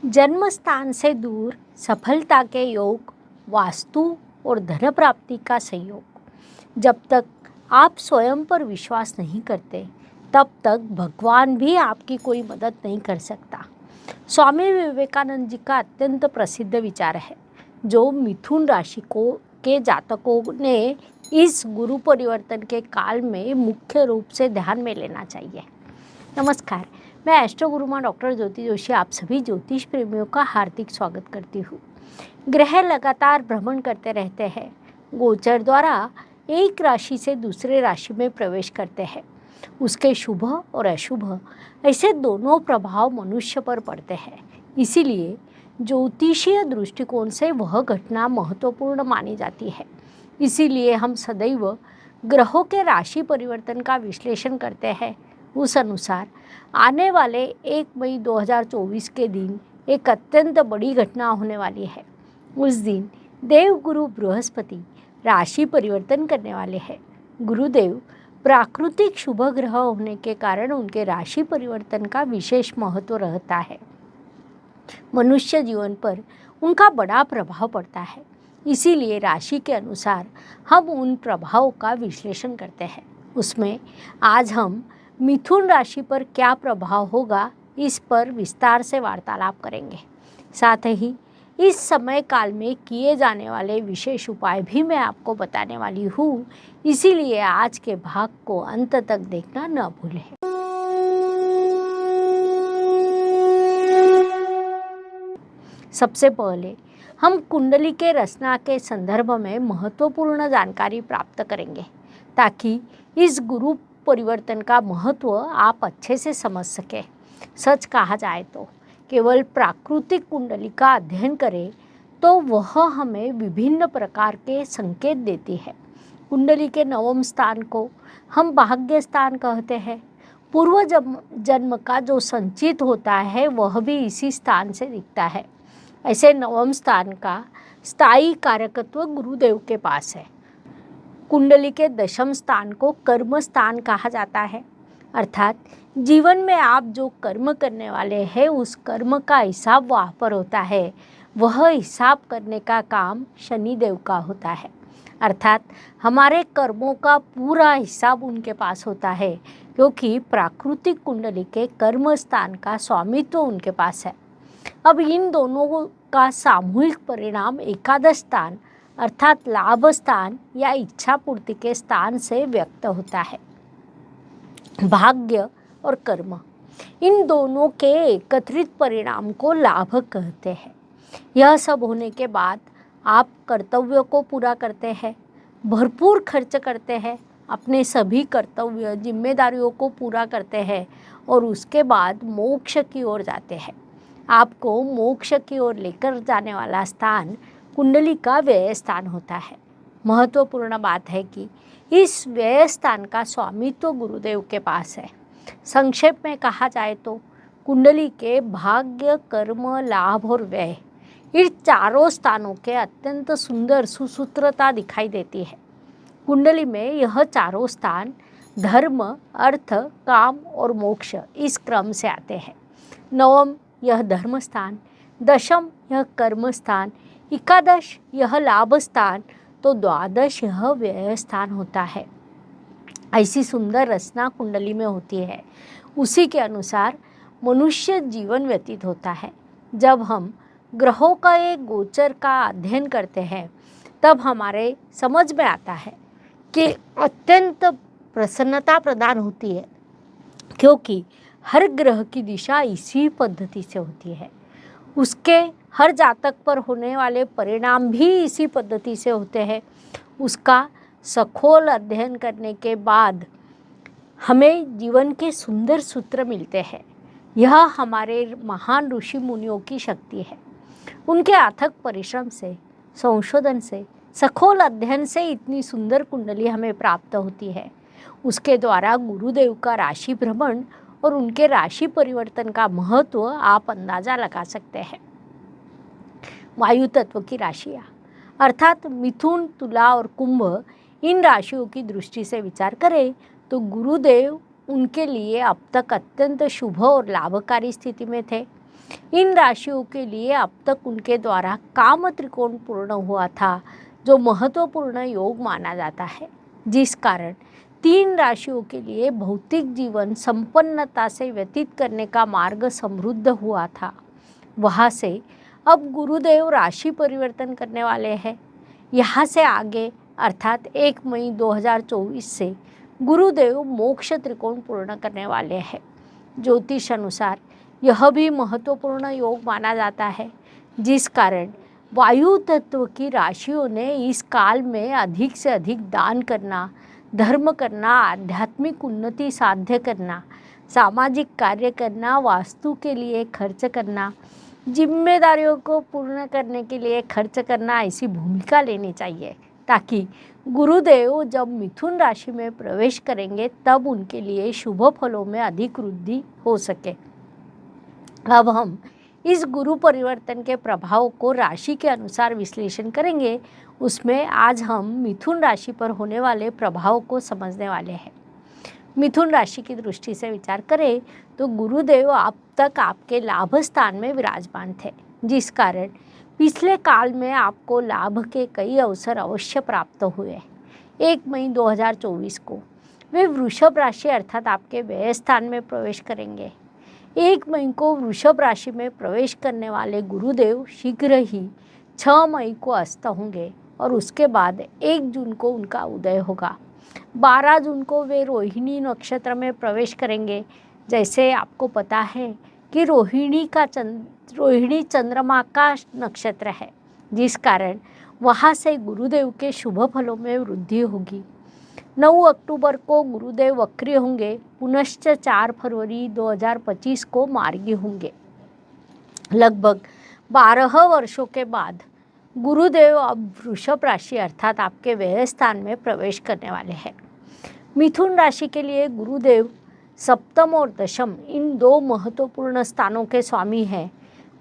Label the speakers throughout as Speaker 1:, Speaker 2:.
Speaker 1: जन्म स्थान से दूर सफलता के योग, वास्तु और धन प्राप्ति का संयोग। जब तक आप स्वयं पर विश्वास नहीं करते, तब तक भगवान भी आपकी कोई मदद नहीं कर सकता। स्वामी विवेकानंद जी का अत्यंत प्रसिद्ध विचार है, जो मिथुन राशि को के जातकों ने इस गुरु परिवर्तन के काल में मुख्य रूप से ध्यान में लेना चाहिए। नमस्कार, मैं एस्ट्रो गुरुमा डॉक्टर ज्योति जोशी आप सभी ज्योतिष प्रेमियों का हार्दिक स्वागत करती हूँ। ग्रह लगातार भ्रमण करते रहते हैं, गोचर द्वारा एक राशि से दूसरे राशि में प्रवेश करते हैं। उसके शुभ और अशुभ ऐसे दोनों प्रभाव मनुष्य पर पड़ते हैं। इसीलिए ज्योतिषीय दृष्टिकोण से वह घटना महत्वपूर्ण मानी जाती है। इसीलिए हम सदैव ग्रहों के राशि परिवर्तन का विश्लेषण करते हैं। उस अनुसार आने वाले 1 मई 2024 के दिन एक अत्यंत बड़ी घटना होने वाली है। उस दिन देवगुरु बृहस्पति राशि परिवर्तन करने वाले हैं। गुरुदेव प्राकृतिक शुभ ग्रह होने के कारण उनके राशि परिवर्तन का विशेष महत्व रहता है। मनुष्य जीवन पर उनका बड़ा प्रभाव पड़ता है। इसीलिए राशि के अनुसार हम उन प्रभावों का विश्लेषण करते हैं। उसमें आज हम मिथुन राशि पर क्या प्रभाव होगा, इस पर विस्तार से वार्तालाप करेंगे। साथ ही इस समय काल में किए जाने वाले विशेष उपाय भी मैं आपको बताने वाली हूँ। इसीलिए आज के भाग को अंत तक देखना न भूलें। सबसे पहले हम कुंडली के रचना के संदर्भ में महत्वपूर्ण जानकारी प्राप्त करेंगे, ताकि इस गुरु परिवर्तन का महत्व आप अच्छे से समझ सकें। सच कहा जाए तो केवल प्राकृतिक कुंडली का अध्ययन करें तो वह हमें विभिन्न प्रकार के संकेत देती है। कुंडली के नवम स्थान को हम भाग्य स्थान कहते हैं। पूर्व जन्म का जो संचित होता है वह भी इसी स्थान से दिखता है। ऐसे नवम स्थान का स्थायी कारकत्व गुरुदेव के पास है। कुंडली के दशम स्थान को कर्म स्थान कहा जाता है, अर्थात जीवन में आप जो कर्म करने वाले हैं उस कर्म का हिसाब वहाँ पर होता है। वह हिसाब करने का काम शनिदेव का होता है, अर्थात हमारे कर्मों का पूरा हिसाब उनके पास होता है, क्योंकि प्राकृतिक कुंडली के कर्म स्थान का स्वामित्व उनके पास है। अब इन दोनों का सामूहिक परिणाम एकादश स्थान अर्थात लाभ स्थान या इच्छा पूर्ति के स्थान से व्यक्त होता है। भाग्य और कर्म, इन दोनों के एकत्रित परिणाम को लाभ कहते हैं। यह सब होने के बाद आप कर्तव्यों को पूरा करते हैं, भरपूर खर्च करते हैं, अपने सभी कर्तव्य जिम्मेदारियों को पूरा करते हैं और उसके बाद मोक्ष की ओर जाते हैं। आपको मोक्ष की ओर लेकर जाने वाला स्थान कुंडली का व्यय स्थान होता है। महत्वपूर्ण बात है कि इस व्यय स्थान का स्वामित्व गुरुदेव के पास है। संक्षेप में कहा जाए तो कुंडली के भाग्य, कर्म, लाभ और व्यय, इन चारों स्थानों के अत्यंत सुंदर सुसूत्रता दिखाई देती है। कुंडली में यह चारों स्थान धर्म, अर्थ, काम और मोक्ष इस क्रम से आते हैं। नवम यह धर्म स्थान, दशम यह कर्म स्थान, एकादश यह लाभ स्थान, तो द्वादश यह व्यय स्थान होता है। ऐसी सुंदर रचना कुंडली में होती है। उसी के अनुसार मनुष्य जीवन व्यतीत होता है। जब हम ग्रहों का एक गोचर का अध्ययन करते हैं, तब हमारे समझ में आता है कि अत्यंत प्रसन्नता प्रदान होती है, क्योंकि हर ग्रह की दिशा इसी पद्धति से होती है। उसके हर जातक पर होने वाले परिणाम भी इसी पद्धति से होते हैं। उसका सखोल अध्ययन करने के बाद हमें जीवन के सुंदर सूत्र मिलते हैं। यह हमारे महान ऋषि मुनियों की शक्ति है। उनके अथक परिश्रम से, संशोधन से, सखोल अध्ययन से इतनी सुंदर कुंडली हमें प्राप्त होती है। उसके द्वारा गुरुदेव का राशि भ्रमण और उनके राशि परिवर्तन का महत्व आप अंदाजा लगा सकते हैं। वायु तत्व की राशियाँ अर्थात मिथुन, तुला और कुंभ, इन राशियों की दृष्टि से विचार करें तो गुरुदेव उनके लिए अब तक अत्यंत शुभ और लाभकारी स्थिति में थे। इन राशियों के लिए अब तक उनके द्वारा काम त्रिकोण पूर्ण हुआ था, जो महत्वपूर्ण योग माना जाता है, जिस कारण 3 राशियों के लिए भौतिक जीवन संपन्नता से व्यतीत करने का मार्ग समृद्ध हुआ था। वहाँ से अब गुरुदेव राशि परिवर्तन करने वाले हैं। यहाँ से आगे अर्थात 1 मई 2024 से गुरुदेव मोक्ष त्रिकोण पूर्ण करने वाले हैं। ज्योतिष अनुसार यह भी महत्वपूर्ण योग माना जाता है, जिस कारण वायु तत्व की राशियों ने इस काल में अधिक से अधिक दान करना, धर्म करना, आध्यात्मिक उन्नति साध्य करना, सामाजिक कार्य करना, वास्तु के लिए खर्च करना, जिम्मेदारियों को पूर्ण करने के लिए खर्च करना, ऐसी भूमिका लेनी चाहिए, ताकि गुरुदेव जब मिथुन राशि में प्रवेश करेंगे तब उनके लिए शुभ फलों में अधिक वृद्धि हो सके। अब हम इस गुरु परिवर्तन के प्रभाव को राशि के अनुसार विश्लेषण करेंगे। उसमें आज हम मिथुन राशि पर होने वाले प्रभाव को समझने वाले हैं। मिथुन राशि की दृष्टि से विचार करें तो गुरुदेव अब तक आपके लाभ स्थान में विराजमान थे, जिस कारण पिछले काल में आपको लाभ के कई अवसर अवश्य प्राप्त हुए। 1 मई 2024 को वे वृषभ राशि अर्थात आपके व्यय स्थान में प्रवेश करेंगे। 1 मई को वृषभ राशि में प्रवेश करने वाले गुरुदेव शीघ्र ही 6 मई को अस्त होंगे और उसके बाद 1 जून को उनका उदय होगा। 12 जून को वे रोहिणी नक्षत्र में प्रवेश करेंगे। जैसे आपको पता है कि रोहिणी चंद्रमा का नक्षत्र है, जिस कारण वहाँ से गुरुदेव के शुभ फलों में वृद्धि होगी। 9 अक्टूबर को गुरुदेव वक्री होंगे, पुनश्च 4 फरवरी 2025 को मार्गी होंगे। लगभग 12 वर्षों के बाद गुरुदेव अब वृषभ राशि अर्थात आपके व्यय स्थान में प्रवेश करने वाले हैं। मिथुन राशि के लिए गुरुदेव सप्तम और दशम इन 2 महत्वपूर्ण स्थानों के स्वामी हैं।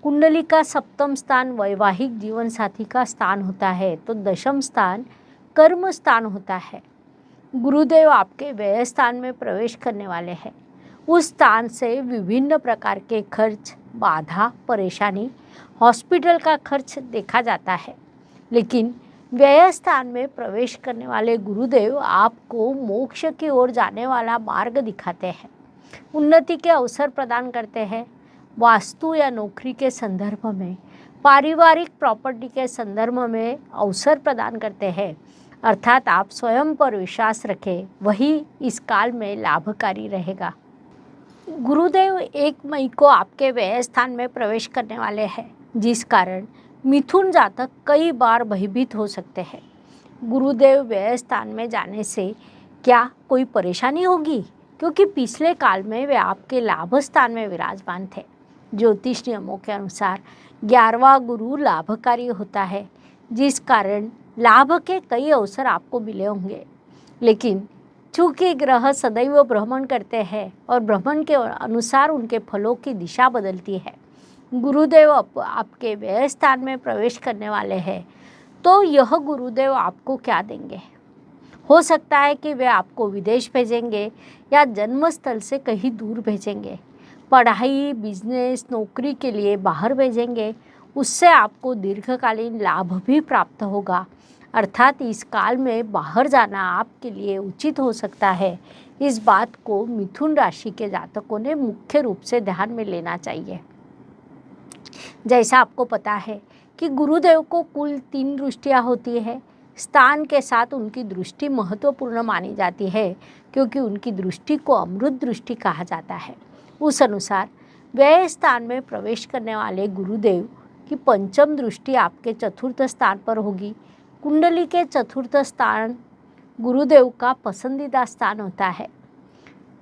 Speaker 1: कुंडली का सप्तम स्थान वैवाहिक जीवन साथी का स्थान होता है, तो दशम स्थान कर्म स्थान होता है। गुरुदेव आपके व्यय स्थान में प्रवेश करने वाले हैं। उस स्थान से विभिन्न प्रकार के खर्च, बाधा, परेशानी, हॉस्पिटल का खर्च देखा जाता है, लेकिन व्यय स्थान में प्रवेश करने वाले गुरुदेव आपको मोक्ष की ओर जाने वाला मार्ग दिखाते हैं, उन्नति के अवसर प्रदान करते हैं। वास्तु या नौकरी के संदर्भ में, पारिवारिक प्रॉपर्टी के संदर्भ में अवसर प्रदान करते हैं। अर्थात आप स्वयं पर विश्वास रखें, वही इस काल में लाभकारी रहेगा। गुरुदेव 1 मई को आपके व्यय स्थान में प्रवेश करने वाले हैं, जिस कारण मिथुन जातक कई बार भयभीत हो सकते हैं। गुरुदेव व्यय स्थान में जाने से क्या कोई परेशानी होगी? क्योंकि पिछले काल में वे आपके लाभ स्थान में विराजमान थे। ज्योतिष नियमों के अनुसार 11वां गुरु लाभकारी होता है, जिस कारण लाभ के कई अवसर आपको मिले होंगे। लेकिन चूंकि ग्रह सदैव भ्रमण करते हैं और भ्रमण के अनुसार उनके फलों की दिशा बदलती है, गुरुदेव आपके व्यय स्थान में प्रवेश करने वाले हैं, तो यह गुरुदेव आपको क्या देंगे? हो सकता है कि वे आपको विदेश भेजेंगे या जन्मस्थल से कहीं दूर भेजेंगे, पढ़ाई, बिजनेस, नौकरी के लिए बाहर भेजेंगे। उससे आपको दीर्घकालीन लाभ भी प्राप्त होगा। अर्थात इस काल में बाहर जाना आपके लिए उचित हो सकता है। इस बात को मिथुन राशि के जातकों ने मुख्य रूप से ध्यान में लेना चाहिए। जैसा आपको पता है कि गुरुदेव को कुल 3 दृष्टियाँ होती है। स्थान के साथ उनकी दृष्टि महत्वपूर्ण मानी जाती है, क्योंकि उनकी दृष्टि को अमृत दृष्टि कहा जाता है। उस अनुसार व्यय स्थान में प्रवेश करने वाले गुरुदेव की पंचम दृष्टि आपके चतुर्थ स्थान पर होगी। कुंडली के चतुर्थ स्थान गुरुदेव का पसंदीदा स्थान होता है।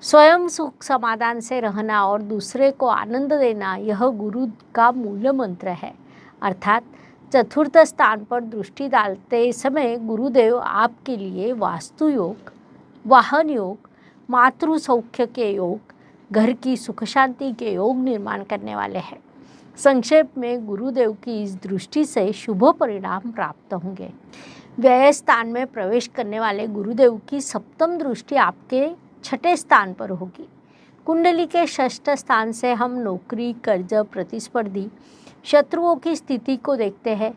Speaker 1: स्वयं सुख समाधान से रहना और दूसरे को आनंद देना, यह गुरु का मूल मंत्र है। अर्थात चतुर्थ स्थान पर दृष्टि डालते समय गुरुदेव आपके लिए वास्तु योग, वाहन योग, मातृ सौख्य के योग, घर की सुख शांति के योग निर्माण करने वाले हैं। संक्षेप में गुरुदेव की इस दृष्टि से शुभ परिणाम प्राप्त होंगे। व्यय स्थान में प्रवेश करने वाले गुरुदेव की सप्तम दृष्टि आपके 6ठे स्थान पर होगी। कुंडली के षष्ठ स्थान से हम नौकरी, कर्ज, प्रतिस्पर्धी, शत्रुओं की स्थिति को देखते हैं।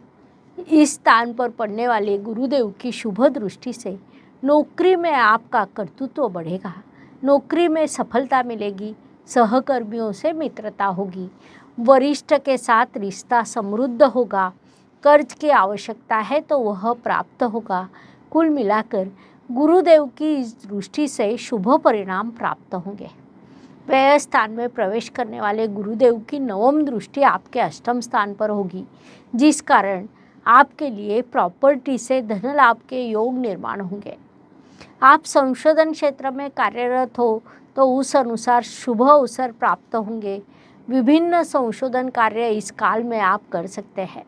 Speaker 1: इस स्थान पर पड़ने वाले गुरुदेव की शुभ दृष्टि से नौकरी में आपका कर्तृत्व बढ़ेगा, नौकरी में सफलता मिलेगी, सहकर्मियों से मित्रता होगी, वरिष्ठ के साथ रिश्ता समृद्ध होगा, कर्ज की आवश्यकता है तो वह प्राप्त होगा। कुल मिलाकर गुरुदेव की इस दृष्टि से शुभ परिणाम प्राप्त होंगे। व्यय स्थान में प्रवेश करने वाले गुरुदेव की नवम दृष्टि आपके अष्टम स्थान पर होगी, जिस कारण आपके लिए प्रॉपर्टी से धन लाभ के योग निर्माण होंगे। आप संशोधन क्षेत्र में कार्यरत हो तो उस अनुसार शुभ अवसर प्राप्त होंगे। विभिन्न संशोधन कार्य इस काल में आप कर सकते हैं।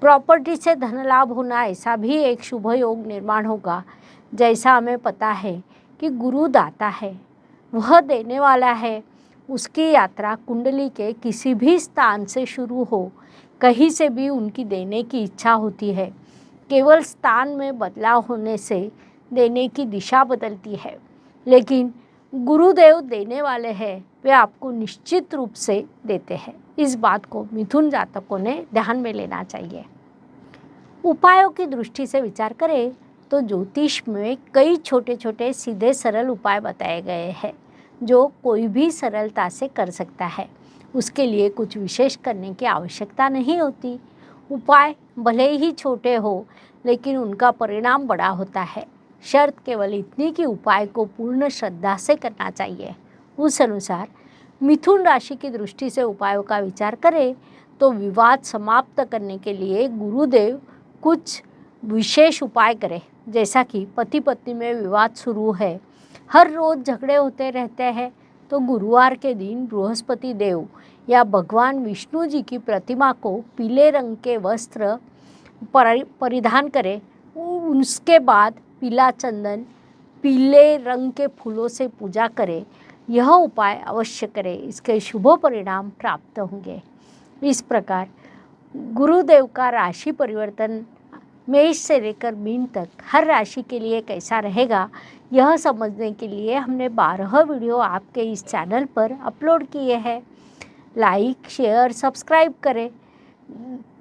Speaker 1: प्रॉपर्टी से धन लाभ होना, ऐसा भी एक शुभ योग निर्माण होगा। जैसा हमें पता है कि गुरु दाता है, वह देने वाला है। उसकी यात्रा कुंडली के किसी भी स्थान से शुरू हो, कहीं से भी उनकी देने की इच्छा होती है। केवल स्थान में बदलाव होने से देने की दिशा बदलती है, लेकिन गुरुदेव देने वाले हैं, वे आपको निश्चित रूप से देते हैं। इस बात को मिथुन जातकों ने ध्यान में लेना चाहिए। उपायों की दृष्टि से विचार करें तो ज्योतिष में कई छोटे छोटे सीधे सरल उपाय बताए गए हैं, जो कोई भी सरलता से कर सकता है। उसके लिए कुछ विशेष करने की आवश्यकता नहीं होती। उपाय भले ही छोटे हो, लेकिन उनका परिणाम बड़ा होता है। शर्त केवल इतनी कि उपाय को पूर्ण श्रद्धा से करना चाहिए। उस अनुसार मिथुन राशि की दृष्टि से उपायों का विचार करें तो विवाद समाप्त करने के लिए गुरुदेव कुछ विशेष उपाय करें। जैसा कि पति पत्नी में विवाद शुरू है, हर रोज झगड़े होते रहते हैं, तो गुरुवार के दिन बृहस्पति देव या भगवान विष्णु जी की प्रतिमा को पीले रंग के वस्त्र परिधान करें। उसके बाद पीला चंदन, पीले रंग के फूलों से पूजा करें। यह उपाय अवश्य करें, इसके शुभ परिणाम प्राप्त होंगे। इस प्रकार गुरुदेव का राशि परिवर्तन मेष से लेकर मीन तक हर राशि के लिए कैसा रहेगा, यह समझने के लिए हमने 12 वीडियो आपके इस चैनल पर अपलोड किए हैं। लाइक, शेयर, सब्सक्राइब करें।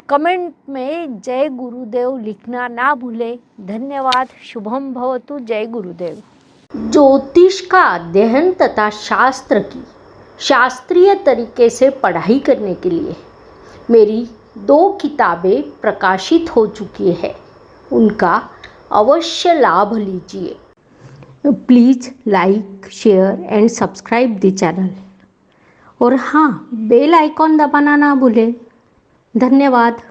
Speaker 1: कमेंट में जय गुरुदेव लिखना ना भूलें। धन्यवाद। शुभम भवतु। जय गुरुदेव। ज्योतिष का अध्ययन तथा शास्त्र की शास्त्रीय तरीके से पढ़ाई करने के लिए मेरी 2 किताबें प्रकाशित हो चुकी है, उनका अवश्य लाभ लीजिए। Please like, share and subscribe the channel. और हाँ, बेल आइकॉन दबाना ना भूलें। धन्यवाद।